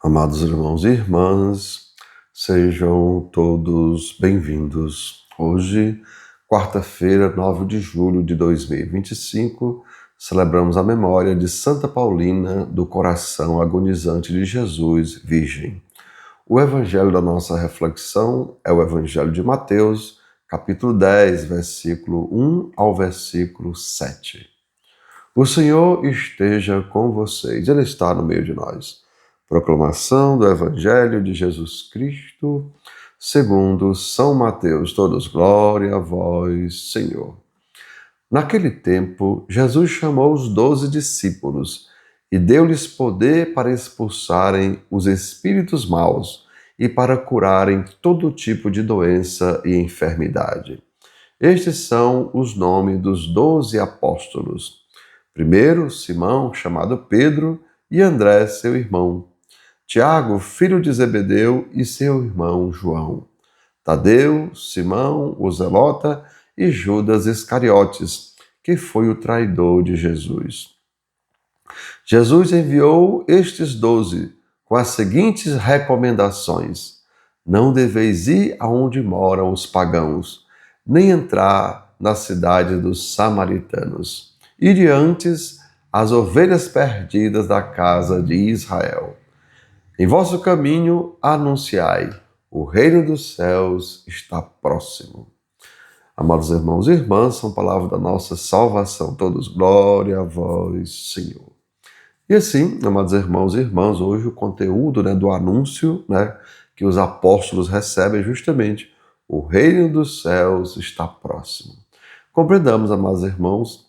Amados irmãos e irmãs, sejam todos bem-vindos. Hoje, quarta-feira, 9 de julho de 2025, celebramos a memória de Santa Paulina do Coração Agonizante de Jesus, Virgem. O evangelho da nossa reflexão é o evangelho de Mateus, capítulo 10, versículo 1 ao versículo 7. O Senhor esteja com vocês, Ele está no meio de nós. Proclamação do Evangelho de Jesus Cristo, segundo São Mateus. Todos glória a vós, Senhor. Naquele tempo, Jesus chamou os 12 discípulos e deu-lhes poder para expulsarem os espíritos maus e para curarem todo tipo de doença e enfermidade. Estes são os nomes dos 12 apóstolos. Primeiro, Simão, chamado Pedro, e André, seu irmão. Tiago, filho de Zebedeu, e seu irmão João. Tadeu, Simão, o Zelota, e Judas Iscariotes, que foi o traidor de Jesus. Jesus enviou estes 12 com as seguintes recomendações: não deveis ir aonde moram os pagãos, nem entrar na cidade dos samaritanos. Ide antes as ovelhas perdidas da casa de Israel. Em vosso caminho anunciai: o reino dos céus está próximo. Amados irmãos e irmãs, são palavras da nossa salvação. Todos, glória a vós, Senhor. E assim, amados irmãos e irmãs, hoje o conteúdo do anúncio que os apóstolos recebem é justamente: o reino dos céus está próximo. Compreendamos, amados irmãos,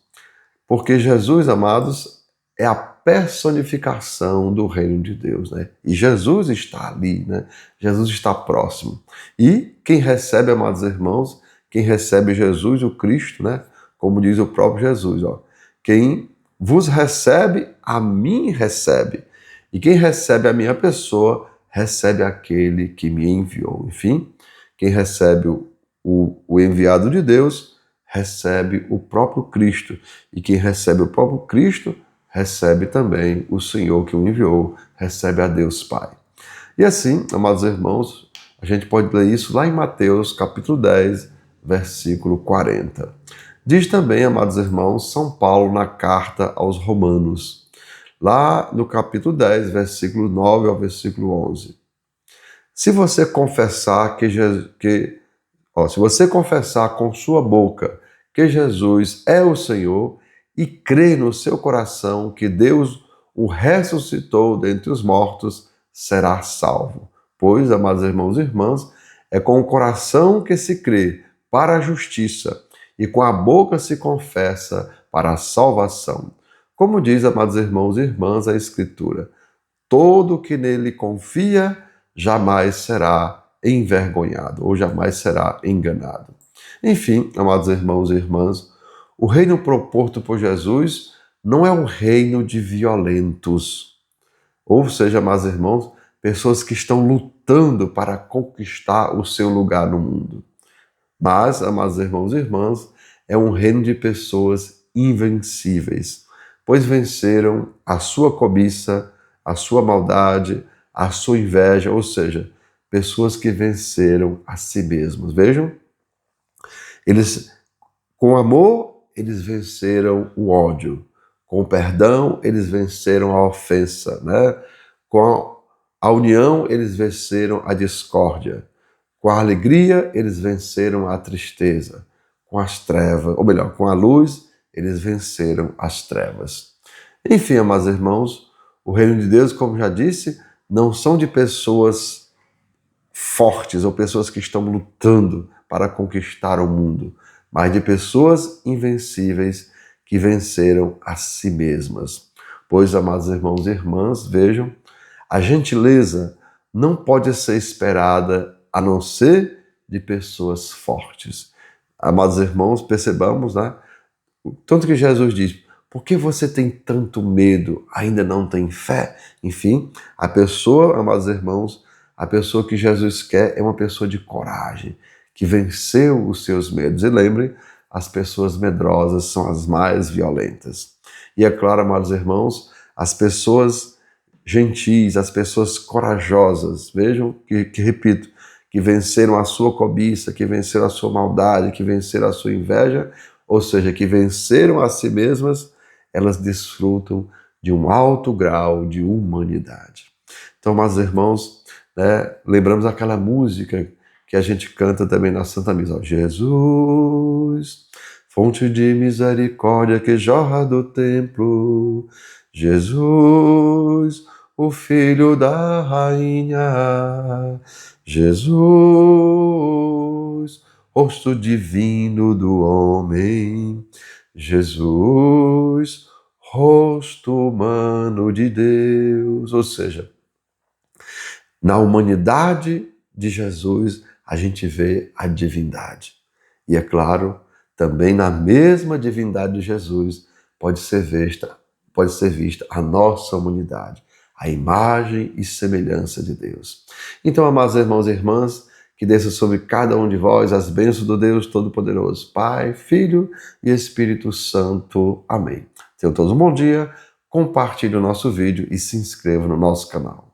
porque Jesus, amados, é a personificação do reino de Deus, E Jesus está ali, Jesus está próximo. E quem recebe, amados irmãos, quem recebe Jesus, o Cristo, Como diz o próprio Jesus, quem vos recebe, a mim recebe. E quem recebe a minha pessoa, recebe aquele que me enviou. Enfim, quem recebe o enviado de Deus, recebe o próprio Cristo. E quem recebe o próprio Cristo, recebe também o Senhor que o enviou, recebe a Deus Pai. E assim, amados irmãos, a gente pode ler isso lá em Mateus, capítulo 10, versículo 40. Diz também, amados irmãos, São Paulo na carta aos Romanos, lá no capítulo 10, versículo 9 ao versículo 11. Se você confessar se você confessar com sua boca que Jesus é o Senhor e crer no seu coração que Deus o ressuscitou dentre os mortos, será salvo. Pois, amados irmãos e irmãs, é com o coração que se crê para a justiça e com a boca se confessa para a salvação. Como diz, amados irmãos e irmãs, a Escritura: todo que nele confia jamais será envergonhado ou jamais será enganado. Enfim, amados irmãos e irmãs, o reino proposto por Jesus não é um reino de violentos. Ou seja, amados irmãos, pessoas que estão lutando para conquistar o seu lugar no mundo. Mas, amados irmãos e irmãs, é um reino de pessoas invencíveis, pois venceram a sua cobiça, a sua maldade, a sua inveja, ou seja, pessoas que venceram a si mesmos. Vejam, eles, com amor, eles venceram o ódio. Com o perdão, eles venceram a ofensa, Com a união, eles venceram a discórdia. Com a alegria, eles venceram a tristeza. Com as trevas, ou melhor, com a luz, eles venceram as trevas. Enfim, amados irmãos, o reino de Deus, como já disse, não são de pessoas fortes ou pessoas que estão lutando para conquistar o mundo, mas de pessoas invencíveis que venceram a si mesmas. Pois, amados irmãos e irmãs, vejam, a gentileza não pode ser esperada a não ser de pessoas fortes. Amados irmãos, percebamos, tanto que Jesus diz: por que você tem tanto medo? Ainda não tem fé? Enfim, a pessoa, amados irmãos, a pessoa que Jesus quer é uma pessoa de coragem, que venceu os seus medos. E lembrem, as pessoas medrosas são as mais violentas. E é claro, amados irmãos, as pessoas gentis, as pessoas corajosas, vejam que repito, que venceram a sua cobiça, que venceram a sua maldade, que venceram a sua inveja, ou seja, que venceram a si mesmas, elas desfrutam de um alto grau de humanidade. Então, meus irmãos, né, lembramos aquela música que a gente canta também na Santa Missa. Ó, Jesus, fonte de misericórdia que jorra do templo, Jesus, o Filho da Rainha, Jesus, rosto divino do homem, Jesus, rosto humano de Deus. Ou seja, na humanidade de Jesus a gente vê a divindade. E é claro, também na mesma divindade de Jesus pode ser vista a nossa humanidade, a imagem e semelhança de Deus. Então, amados irmãos e irmãs, que desça sobre cada um de vós as bênçãos do Deus Todo-Poderoso, Pai, Filho e Espírito Santo. Amém. Tenham todos um bom dia, compartilhe o nosso vídeo e se inscreva no nosso canal.